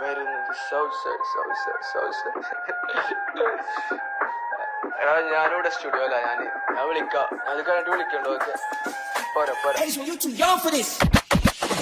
വരുന്നത് എടാ ഞാനിവിടെ സ്റ്റുഡിയോയിലാ. ഞാൻ വിളിക്കാം. അത് കഴിഞ്ഞിട്ട് വിളിക്കണ്ടോ? ഓക്കെ, പോരാ.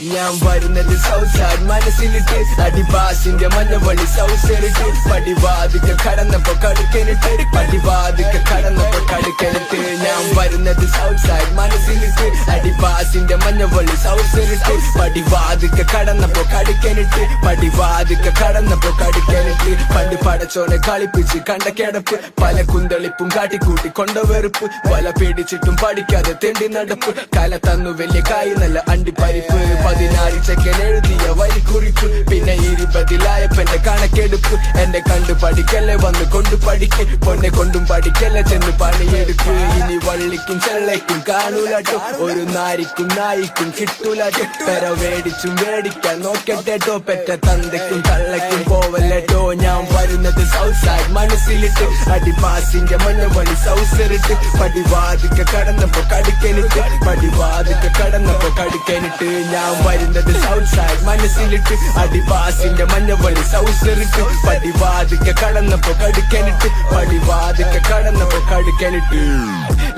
ഞാൻ വരുന്നത് സൗത്ത് സൈഡ് മനസ്സിലിട്ട് അടിപാസിന്റെ മഞ്ഞവള്ളി സൗസറിട്ട് പടിവാതിക്ക കടന്നപ്പോ കടുക്കനിട്ട് പടിവാതിക്ക കടന്നപ്പോ കടുക്കനിട്ട് ഞാൻ വരുന്നത് സൗത്ത് സൈഡ് മനസ്സിലിട്ട് അടിപാസിന്റെ മഞ്ഞവള്ളി സൗസറിട്ട് പടിവാതിക്ക കടന്നപ്പോ കടുക്കനിട്ട് പടിവാതിക്ക കടന്നപ്പോ കടുക്കനിട്ട് പണ്ട് പടച്ചോനെ കളിപ്പിച്ച് കണ്ട കിടപ്പ് പല കുന്തളിപ്പും കാട്ടിക്കൂട്ടി കൊണ്ട വെറുപ്പ് വല പേടിച്ചിട്ടും പഠിക്കാതെ തെണ്ടി നടപ്പ് കല തന്നു വലിയ കായ് നല്ല അണ്ടിപ്പരിപ്പ് 16 സെക്കൻഡ് എഴുതിയ വരി കുറിപ്പ് പിന്നെ 20 കണക്കെടുപ്പ് എന്നെ കണ്ടു പഠിക്കല്ലേ വന്ന് കൊണ്ടു പഠിക്ക് പൊന്നെ കൊണ്ടും പഠിക്കല്ലേ ചെന്ന് പണിയെടുക്ക് ഇനി വള്ളിക്കും ചെള്ളയ്ക്കും കാണൂലാട്ടോ ഒരു നാരിക്കും നായിക്കും കിട്ടൂലാട്ടോ പെര വേടിച്ചും വേടിക്കാൻ നോക്കട്ടെട്ടോ പെറ്റ തന്തയ്ക്കും തള്ളയ്ക്കും പോവല്ലേട്ടോ ഞാൻ വരുന്നത് സൗത്ത് സൈഡ് മനസ്സിലിട്ട് അടിപാസിന്റെ മഞ്ഞവളി സൗസറിട്ട് പടിവാതിക്ക കടന്നപ്പോ കടുക്കനിട്ട് പടിവാതിക്ക കടന്നപ്പോ കടുക്കനിട്ട് ഞാൻ വരുന്നത് സൗത്ത് സൈഡ് മനസ്സിലിട്ട് അടിപാസിന്റെ മഞ്ഞവളി സൗസറിട്ട് പടിവാതിക്ക കടന്നപ്പോ കടുക്കനിട്ട് പടിവാതിക്ക കടന്നപ്പോ കടുക്കനിട്ട്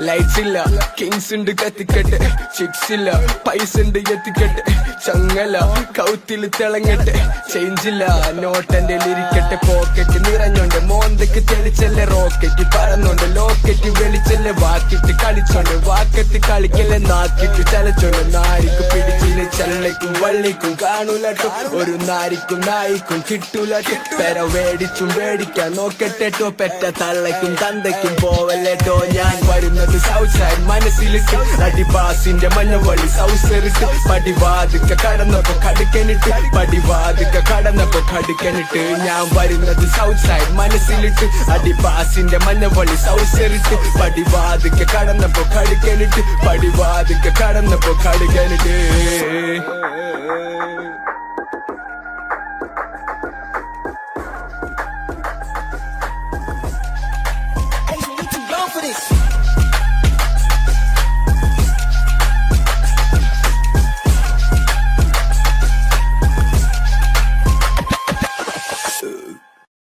ലൈറ്റ്സ് ഇല്ല കിങ്സ് ഉണ്ട് കത്തിക്കട്ടെ ചിക്സ് ഇല്ല പൈസ ഉണ്ട് എത്തിക്കട്ടെ ചങ്ങല കൗത്തില് തിളങ്ങട്ടെ ചേഞ്ചില്ല നോട്ടെന്റെ ഇരിക്കട്ടെ പോക്കറ്റ് നിറഞ്ഞോണ്ട് മോന്തക്ക് തെളിച്ചല്ലേ റോക്കറ്റ് പറന്നോണ്ട് ലോക്കറ്റ് വെളിച്ചല്ലേ വാക്കിട്ട് കളിച്ചോണ്ട് വാക്കത്ത് കളിക്കല്ലേ നാക്കിട്ട് ചലച്ചോണ്ട് നാരിക്ക് പിടിച്ചില്ലേ ചള്ളയ്ക്കും വള്ളിക്കും കാണൂലട്ടോ ഒരു നാരിക്കും നായിക്കും കിട്ടൂലട്ടോ പെര വേടിച്ചും വേടിക്കാൻ നോക്കട്ടെട്ടോ പെറ്റ തള്ളയ്ക്കും തന്തയ്ക്കും പോവല്ലേട്ടോ ഞാൻ വരുന്നത് സൗത്ത് സൈഡ് മനസ്സിലിട്ട് അടിപാസിന്റെ മഞ്ഞവളി സൗസറിട്ട് പടിവാതിക്ക കടന്നപ്പോ കടുക്കനിട്ട് പടിവാതിക്ക കടന്നപ്പോ കടുക്കനിട്ട് ഞാൻ വരുന്നത് സൗത്ത് സൈഡ് മനസ്സിലിട്ട് അടിപാസിന്റെ മഞ്ഞവളി സൗസറിട്ട് പടിവാതിക്ക കടന്നപ്പോ കടുക്കനിട്ട് പടിവാതിക്ക കടന്നപ്പോ കടുക്കനിട്ട്